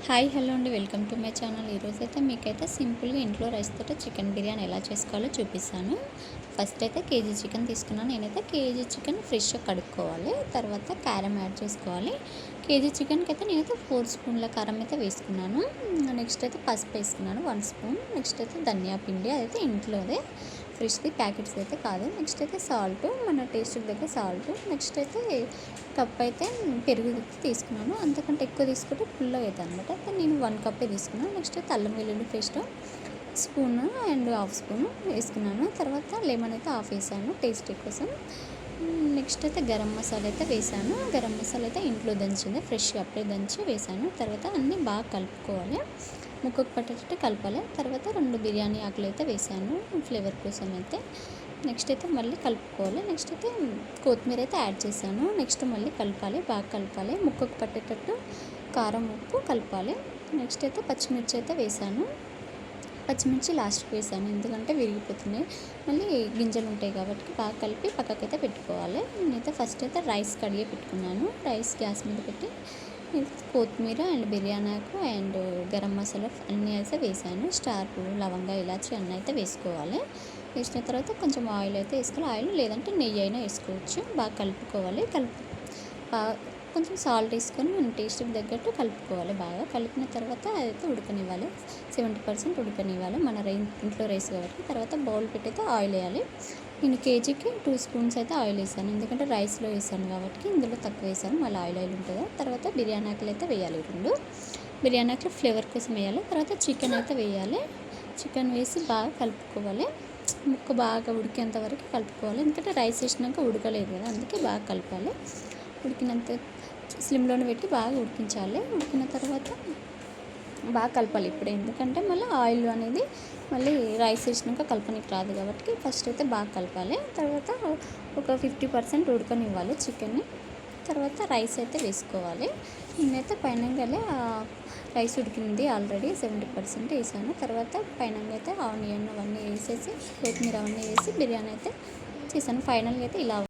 Hi hello అండి, welcome to my channel. ఈరోజైతే మీకైతే సింపుల్గా ఇంట్లో రైస్ తోటి చికెన్ బిర్యానీ ఎలా చేసుకోవాలో చూపిస్తాను. ఫస్ట్ అయితే కేజీ చికెన్ తీసుకున్నాను. నేనైతే కేజీ చికెన్ ఫ్రెష్గా కడుక్కోవాలి. తర్వాత కారం యాడ్ చేసుకోవాలి. కేజీ చికెన్కి అయితే నేనైతే 4 స్పూన్ల కారం అయితే వేసుకున్నాను. నెక్స్ట్ అయితే పసుపు వేసుకున్నాను 1 స్పూన్. నెక్స్ట్ అయితే ధనియా పిండి, అదైతే ఇంట్లోదే ఫ్రెష్ది, ప్యాకెట్స్ అయితే కాదు. నెక్స్ట్ అయితే సాల్ట్, మన టేస్ట్కి దగ్గర సాల్ట్. నెక్స్ట్ అయితే కప్ అయితే పెరుగు తీసుకున్నాను. అంతకంటే ఎక్కువ తీసుకుంటే పుల్లగా అవుతుంది అనమాట. అయితే నేను 1 కప్పే తీసుకున్నాను. నెక్స్ట్ అయితే అల్లం వెల్లుల్లి paste spoon and half spoon వేసుకున్నాను. తర్వాత లెమన్ అయితే హాఫ్ వేసాను టేస్ట్ కోసం. నెక్స్ట్ అయితే గరం మసాలా అయితే వేసాను. గరం మసాలా అయితే ఇంట్లో దంచింది, ఫ్రెష్గా అప్పుడే దంచి వేసాను. తర్వాత అన్నీ బాగా కలుపుకోవాలి, ముక్కకు పట్టేటట్టు కలపాలి. తర్వాత 2 బిర్యానీ ఆకులు అయితే వేసాను ఫ్లేవర్ కోసం అయితే. నెక్స్ట్ అయితే మళ్ళీ కలుపుకోవాలి. నెక్స్ట్ అయితే కొత్తిమీర అయితే యాడ్ చేశాను. నెక్స్ట్ మళ్ళీ కలపాలి, బాగా కలపాలి, ముక్కకు పట్టేటట్టు కారం ఉప్పు కలపాలి. నెక్స్ట్ అయితే పచ్చిమిర్చి అయితే వేసాను. పచ్చిమిర్చి లాస్ట్కి వేసాను, ఎందుకంటే విరిగిపోతున్నాయి, మళ్ళీ గింజలు ఉంటాయి కాబట్టి. బాగా కలిపి పక్కకైతే పెట్టుకోవాలి. నేనైతే ఫస్ట్ అయితే రైస్ కడిగి పెట్టుకున్నాను. రైస్ గ్యాస్ మీద పెట్టి కొత్తిమీర అండ్ బిర్యానీ ఆకు అండ్ గరం మసాలా అన్నీ అయితే వేసాను. స్టార్ లవంగా ఇలాచి అన్నీ అయితే వేసుకోవాలి. వేసిన తర్వాత కొంచెం ఆయిల్ అయితే వేసుకోవాలి. ఆయిల్ లేదంటే నెయ్యి అయినా వేసుకోవచ్చు. బాగా కలుపుకోవాలి. కొంచెం సాల్ట్ వేసుకొని మన టేస్ట్కి తగ్గట్టు కలుపుకోవాలి. బాగా కలిపిన తర్వాత అయితే ఉడకనివ్వాలి. 70% ఉడకనివ్వాలి, మన ఇంట్లో రైస్ కాబట్టి. తర్వాత బౌల్ పెట్టి అయితే ఆయిల్ వేయాలి. నేను కేజీకి 2 స్పూన్స్ అయితే ఆయిల్ వేసాను, ఎందుకంటే రైస్లో వేసాను కాబట్టి. ఇందులో తక్కువ వేసాను, మళ్ళీ ఆయిల్ ఉంటుంది. తర్వాత బిర్యానీ ఆకులు అయితే వేయాలి, 2 బిర్యానీ ఆకులు ఫ్లేవర్ కోసం వేయాలి. తర్వాత చికెన్ అయితే వేయాలి. చికెన్ వేసి బాగా కలుపుకోవాలి. ముక్క బాగా ఉడికేంత వరకు కలుపుకోవాలి, ఎందుకంటే రైస్ వేసినాక ఉడకలేదు కదా, అందుకే బాగా కలపాలి. ఉడికినంత స్లిమ్లోనే పెట్టి బాగా ఉడికించాలి. ఉడికిన తర్వాత బాగా కలపాలి ఇప్పుడు, ఎందుకంటే మళ్ళీ ఆయిల్ అనేది మళ్ళీ రైస్ వేసినాక కలపనికి రాదు కాబట్టి ఫస్ట్ అయితే బాగా కలపాలి. తర్వాత ఒక 50% ఉడకనివ్వాలి చికెన్ని. తర్వాత రైస్ అయితే వేసుకోవాలి. నేనైతే పైనంగానే రైస్ ఉడికింది ఆల్రెడీ 70% వేసాను. తర్వాత పైనంగా అయితే ఆనియన్ అవన్నీ వేసేసి కొత్తిమీర అవన్నీ వేసి బిర్యానీ అయితే చేశాను. ఫైనల్గా అయితే ఇలా